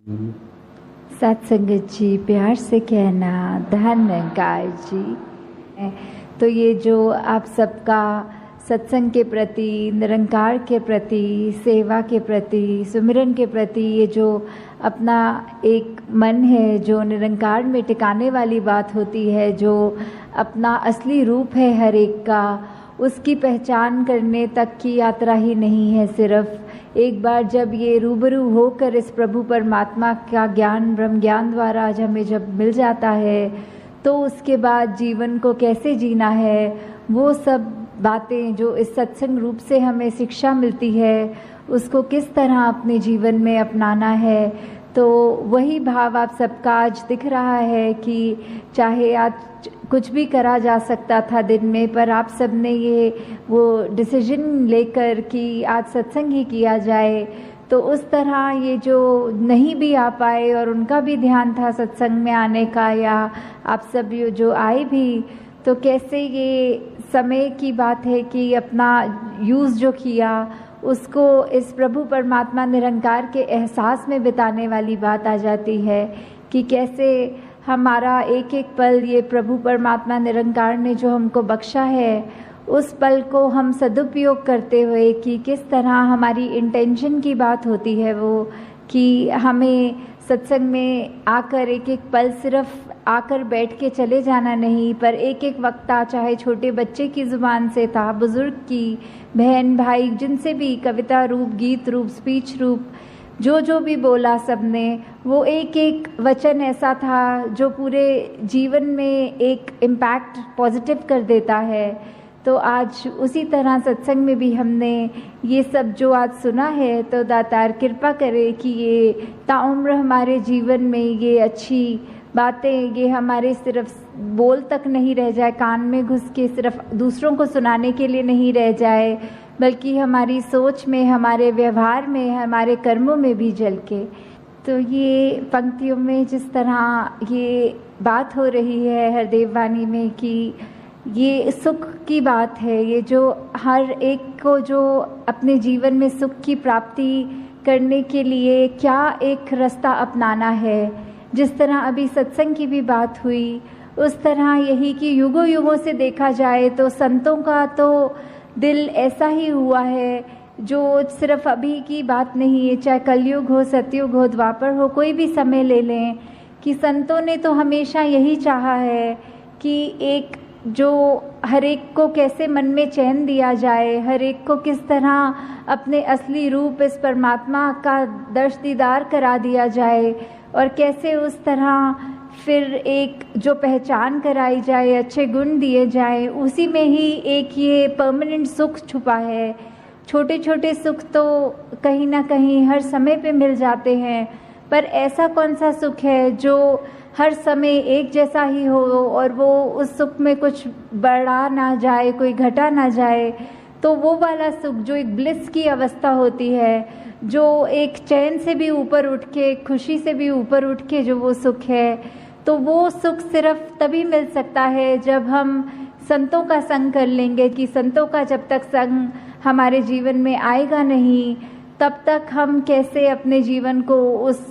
सत्संगत जी, प्यार से कहना धन निरंकार जी। तो ये जो आप सबका सत्संग के प्रति, निरंकार के प्रति, सेवा के प्रति, सुमिरन के प्रति ये जो अपना एक मन है, जो निरंकार में टिकाने वाली बात होती है, जो अपना असली रूप है हर एक का, उसकी पहचान करने तक की यात्रा ही नहीं है। सिर्फ एक बार जब ये रूबरू होकर इस प्रभु परमात्मा का ज्ञान, ब्रह्म ज्ञान द्वारा आज हमें जब मिल जाता है, तो उसके बाद जीवन को कैसे जीना है, वो सब बातें जो इस सत्संग रूप से हमें शिक्षा मिलती है, उसको किस तरह अपने जीवन में अपनाना है। तो वही भाव आप सबका आज दिख रहा है कि चाहे आज कुछ भी करा जा सकता था दिन में, पर आप सब ने ये वो डिसीजन लेकर कि आज सत्संग ही किया जाए। तो उस तरह ये जो नहीं भी आ पाए और उनका भी ध्यान था सत्संग में आने का, या आप सब ये जो आए भी, तो कैसे ये समय की बात है कि अपना यूज़ जो किया उसको इस प्रभु परमात्मा निरंकार के एहसास में बिताने वाली बात आ जाती है कि कैसे हमारा एक एक पल ये प्रभु परमात्मा निरंकार ने जो हमको बख्शा है, उस पल को हम सदुपयोग करते हुए कि किस तरह हमारी इंटेंशन की बात होती है वो कि हमें सत्संग में आकर एक एक पल सिर्फ आकर बैठ के चले जाना नहीं, पर एक एक वक्ता, चाहे छोटे बच्चे की ज़ुबान से था, बुज़ुर्ग की, बहन भाई, जिनसे भी कविता रूप, गीत रूप, स्पीच रूप, जो भी बोला सबने, वो एक एक वचन ऐसा था जो पूरे जीवन में एक इम्पैक्ट पॉजिटिव कर देता है। तो आज उसी तरह सत्संग में भी हमने ये सब जो आज सुना है, तो दातार कृपा करे कि ये ताउम्र हमारे जीवन में ये अच्छी बातें, ये हमारे सिर्फ बोल तक नहीं रह जाए, कान में घुस के सिर्फ दूसरों को सुनाने के लिए नहीं रह जाए, बल्कि हमारी सोच में, हमारे व्यवहार में, हमारे कर्मों में भी झलके। तो ये पंक्तियों में जिस तरह ये बात हो रही है हरदेव वाणी में कि ये सुख की बात है, ये जो हर एक को जो अपने जीवन में सुख की प्राप्ति करने के लिए क्या एक रास्ता अपनाना है। जिस तरह अभी सत्संग की भी बात हुई, उस तरह यही कि युगों युगों से देखा जाए तो संतों का तो दिल ऐसा ही हुआ है जो सिर्फ अभी की बात नहीं है, चाहे कलयुग हो, सतयुग हो, द्वापर हो, कोई भी समय ले लें, कि संतों ने तो हमेशा यही चाहा है कि एक जो हर एक को कैसे मन में चैन दिया जाए, हर एक को किस तरह अपने असली रूप इस परमात्मा का दर्श दीदार करा दिया जाए, और कैसे उस तरह फिर एक जो पहचान कराई जाए, अच्छे गुण दिए जाए, उसी में ही एक ये परमानेंट सुख छुपा है। छोटे छोटे सुख तो कहीं ना कहीं हर समय पे मिल जाते हैं, पर ऐसा कौन सा सुख है जो हर समय एक जैसा ही हो और वो उस सुख में कुछ बढ़ा ना जाए, कोई घटा ना जाए। तो वो वाला सुख जो एक ब्लिस की अवस्था होती है, जो एक चैन से भी ऊपर उठ के, खुशी से भी ऊपर उठ के जो वो सुख है, तो वो सुख सिर्फ तभी मिल सकता है जब हम संतों का संग कर लेंगे। कि संतों का जब तक संग हमारे जीवन में आएगा नहीं, तब तक हम कैसे अपने जीवन को उस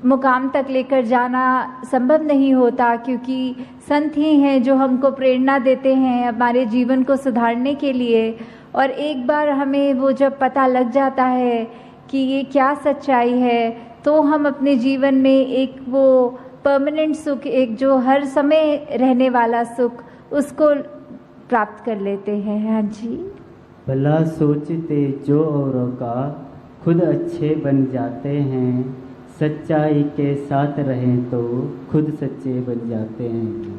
मुकाम तक लेकर जाना संभव नहीं होता, क्योंकि संत ही हैं जो हमको प्रेरणा देते हैं हमारे जीवन को सुधारने के लिए। और एक बार हमें वो जब पता लग जाता है कि ये क्या सच्चाई है, तो हम अपने जीवन में एक वो परमानेंट सुख, एक जो हर समय रहने वाला सुख, उसको प्राप्त कर लेते हैं। हाँ जी। भला सोचते जो औरों का खुद अच्छे बन जाते हैं, सच्चाई के साथ रहें तो खुद सच्चे बन जाते हैं।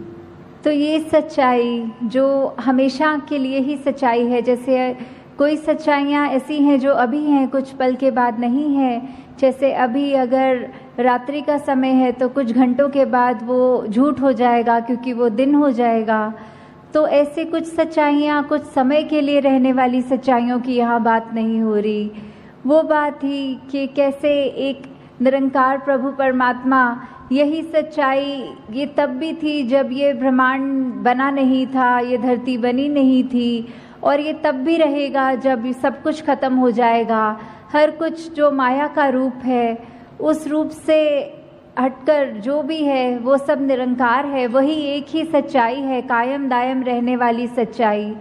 तो ये सच्चाई जो हमेशा के लिए ही सच्चाई है, जैसे कोई सच्चाइयाँ ऐसी हैं जो अभी हैं, कुछ पल के बाद नहीं है। जैसे अभी अगर रात्रि का समय है तो कुछ घंटों के बाद वो झूठ हो जाएगा, क्योंकि वो दिन हो जाएगा। तो ऐसे कुछ सच्चाइयाँ कुछ समय के लिए रहने वाली सच्चाइयों की यहाँ बात नहीं हो रही। वो बात ही कि कैसे एक निरंकार प्रभु परमात्मा, यही सच्चाई ये तब भी थी जब ये ब्रह्मांड बना नहीं था, ये धरती बनी नहीं थी, और ये तब भी रहेगा जब सब कुछ खत्म हो जाएगा। हर कुछ जो माया का रूप है उस रूप से हटकर जो भी है वो सब निरंकार है, वही एक ही सच्चाई है, कायम दायम रहने वाली सच्चाई।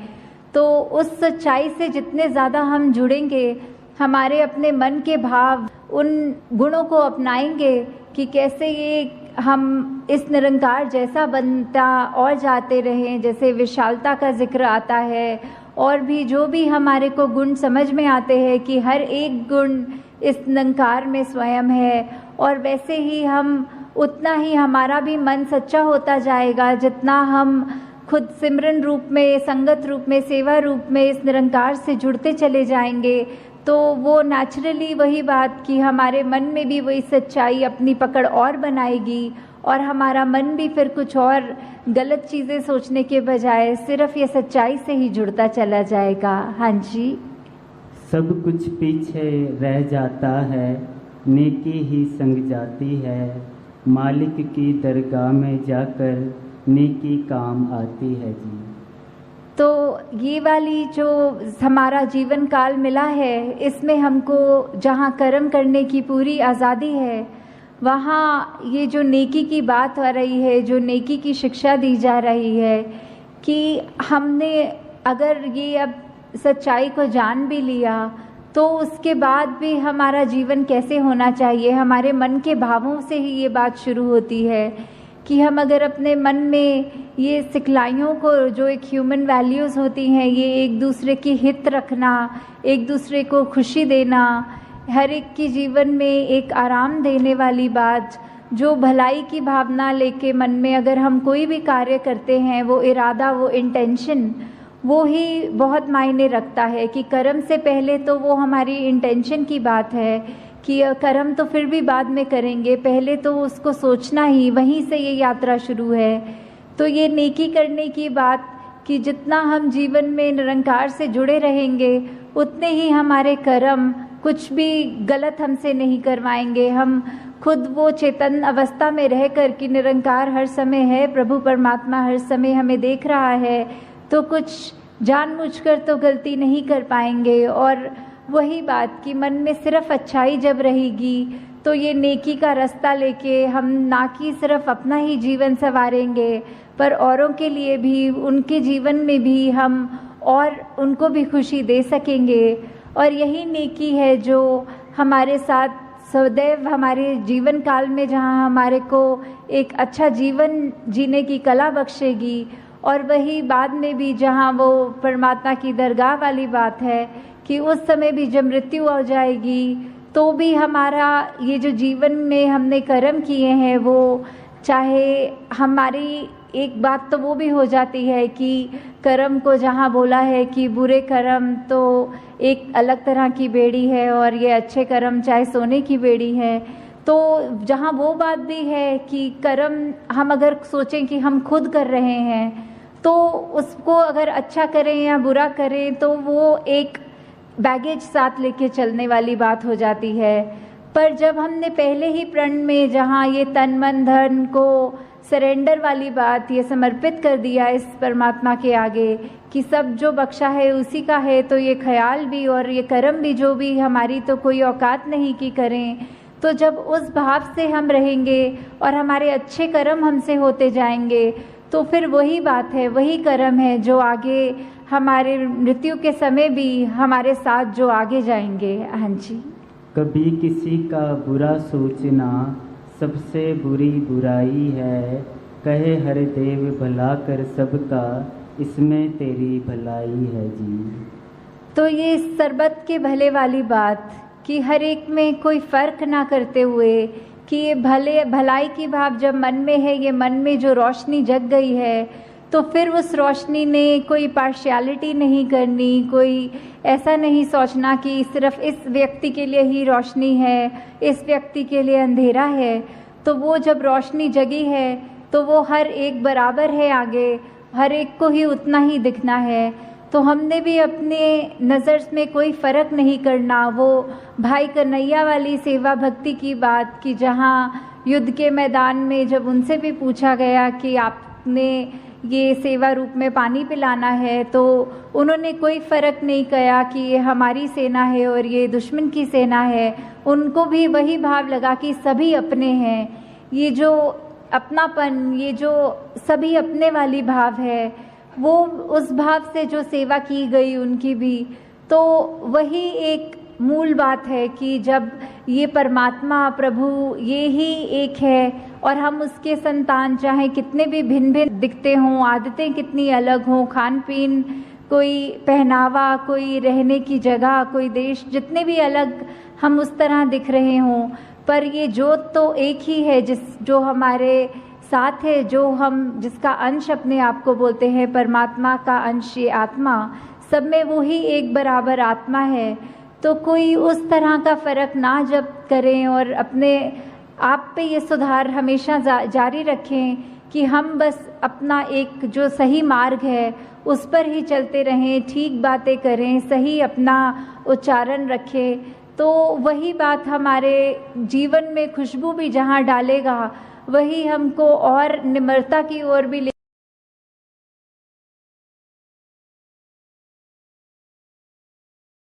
तो उस सच्चाई से जितने ज़्यादा हम जुड़ेंगे, हमारे अपने मन के भाव उन गुणों को अपनाएंगे कि कैसे ये हम इस निरंकार जैसा बनता और जाते रहें। जैसे विशालता का जिक्र आता है और भी जो भी हमारे को गुण समझ में आते हैं कि हर एक गुण इस निरंकार में स्वयं है, और वैसे ही हम उतना ही हमारा भी मन सच्चा होता जाएगा जितना हम खुद सिमरन रूप में, संगत रूप में, सेवा रूप में इस निरंकार से जुड़ते चले जाएंगे। तो वो नेचुरली वही बात कि हमारे मन में भी वही सच्चाई अपनी पकड़ और बनाएगी, और हमारा मन भी फिर कुछ और गलत चीज़ें सोचने के बजाय सिर्फ ये सच्चाई से ही जुड़ता चला जाएगा। हाँ जी। सब कुछ पीछे रह जाता है, नेकी ही संग जाती है, मालिक की दरगाह में जाकर नेकी काम आती है जी। तो ये वाली जो हमारा जीवन काल मिला है, इसमें हमको जहाँ कर्म करने की पूरी आज़ादी है, वहाँ ये जो नेकी की बात हो रही है, जो नेकी की शिक्षा दी जा रही है कि हमने अगर ये अब सच्चाई को जान भी लिया तो उसके बाद भी हमारा जीवन कैसे होना चाहिए, हमारे मन के भावों से ही ये बात शुरू होती है कि हम अगर अपने मन में ये सिखलाइयों को, जो एक ह्यूमन वैल्यूज़ होती हैं, ये एक दूसरे की हित रखना, एक दूसरे को खुशी देना, हर एक की जीवन में एक आराम देने वाली बात, जो भलाई की भावना लेके मन में अगर हम कोई भी कार्य करते हैं, वो इरादा, वो इंटेंशन, वो ही बहुत मायने रखता है। कि कर्म से पहले तो वो हमारी इंटेंशन की बात है कि कर्म तो फिर भी बाद में करेंगे, पहले तो उसको सोचना ही, वहीं से ये यात्रा शुरू है। तो ये नेकी करने की बात कि जितना हम जीवन में निरंकार से जुड़े रहेंगे उतने ही हमारे कर्म कुछ भी गलत हमसे नहीं करवाएंगे। हम खुद वो चेतन अवस्था में रह कर कि निरंकार हर समय है, प्रभु परमात्मा हर समय हमें देख रहा है, तो कुछ जानबूझकर तो गलती नहीं कर पाएंगे। और वही बात कि मन में सिर्फ अच्छाई जब रहेगी तो ये नेकी का रास्ता लेके हम ना कि सिर्फ अपना ही जीवन संवारेंगे, पर औरों के लिए भी, उनके जीवन में भी हम और उनको भी खुशी दे सकेंगे। और यही नेकी है जो हमारे साथ सदैव हमारे जीवन काल में, जहाँ हमारे को एक अच्छा जीवन जीने की कला बख्शेगी, और वही बाद में भी जहाँ वो परमात्मा की दरगाह वाली बात है कि उस समय भी जब मृत्यु हो जाएगी तो भी हमारा ये जो जीवन में हमने कर्म किए हैं, वो चाहे हमारी एक बात तो वो भी हो जाती है कि कर्म को जहाँ बोला है कि बुरे कर्म तो एक अलग तरह की बेड़ी है और ये अच्छे कर्म चाहे सोने की बेड़ी है। तो जहाँ वो बात भी है कि कर्म हम अगर सोचें कि हम खुद कर रहे हैं तो उसको अगर अच्छा करें या बुरा करें तो वो एक बैगेज साथ लेके चलने वाली बात हो जाती है। पर जब हमने पहले ही प्रण में जहाँ ये तन मन धन को सरेंडर वाली बात, ये समर्पित कर दिया इस परमात्मा के आगे कि सब जो बख्शा है उसी का है, तो ये ख्याल भी और ये कर्म भी जो भी हमारी तो कोई औकात नहीं कि करें। तो जब उस भाव से हम रहेंगे और हमारे अच्छे कर्म हमसे होते जाएंगे तो फिर वही बात है, वही कर्म है जो आगे हमारे मृत्यु के समय भी हमारे साथ जो आगे जाएंगे। हाँ जी। कभी किसी का बुरा सोचना सबसे बुरी बुराई है, कहे हर देव भला कर सबका, इसमें तेरी भलाई है जी। तो ये सरबत के भले वाली बात कि हर एक में कोई फ़र्क ना करते हुए कि ये भलाई की भाव जब मन में है, ये मन में जो रोशनी जग गई है, तो फिर उस रोशनी ने कोई पार्शियलिटी नहीं करनी, कोई ऐसा नहीं सोचना कि सिर्फ इस व्यक्ति के लिए ही रोशनी है, इस व्यक्ति के लिए अंधेरा है। तो वो जब रोशनी जगी है तो वो हर एक बराबर है, आगे हर एक को ही उतना ही दिखना है। तो हमने भी अपने नज़र में कोई फ़र्क नहीं करना। वो भाई कन्हैया वाली सेवा भक्ति की बात कि जहाँ युद्ध के मैदान में जब उनसे भी पूछा गया कि आपने ये सेवा रूप में पानी पिलाना है, तो उन्होंने कोई फ़र्क नहीं किया कि ये हमारी सेना है और ये दुश्मन की सेना है। उनको भी वही भाव लगा कि सभी अपने हैं। ये जो अपनापन, ये जो सभी अपने वाली भाव है, वो उस भाव से जो सेवा की गई उनकी भी, तो वही एक मूल बात है कि जब ये परमात्मा प्रभु ये ही एक है और हम उसके संतान, चाहे कितने भी भिन्न भिन्न दिखते हों, आदतें कितनी अलग हों, खान पीन, कोई पहनावा, कोई रहने की जगह, कोई देश, जितने भी अलग हम उस तरह दिख रहे हों, पर ये जोत तो एक ही है जो हमारे साथ है, जो हम जिसका अंश अपने आप को बोलते हैं, परमात्मा का अंश ये आत्मा, सब में वो ही एक बराबर आत्मा है। तो कोई उस तरह का फ़र्क ना जब करें और अपने आप पे ये सुधार हमेशा जारी रखें कि हम बस अपना एक जो सही मार्ग है उस पर ही चलते रहें, ठीक बातें करें, सही अपना उच्चारण रखें, तो वही बात हमारे जीवन में खुशबू भी जहाँ डालेगा वही हमको और निम्रता की ओर भी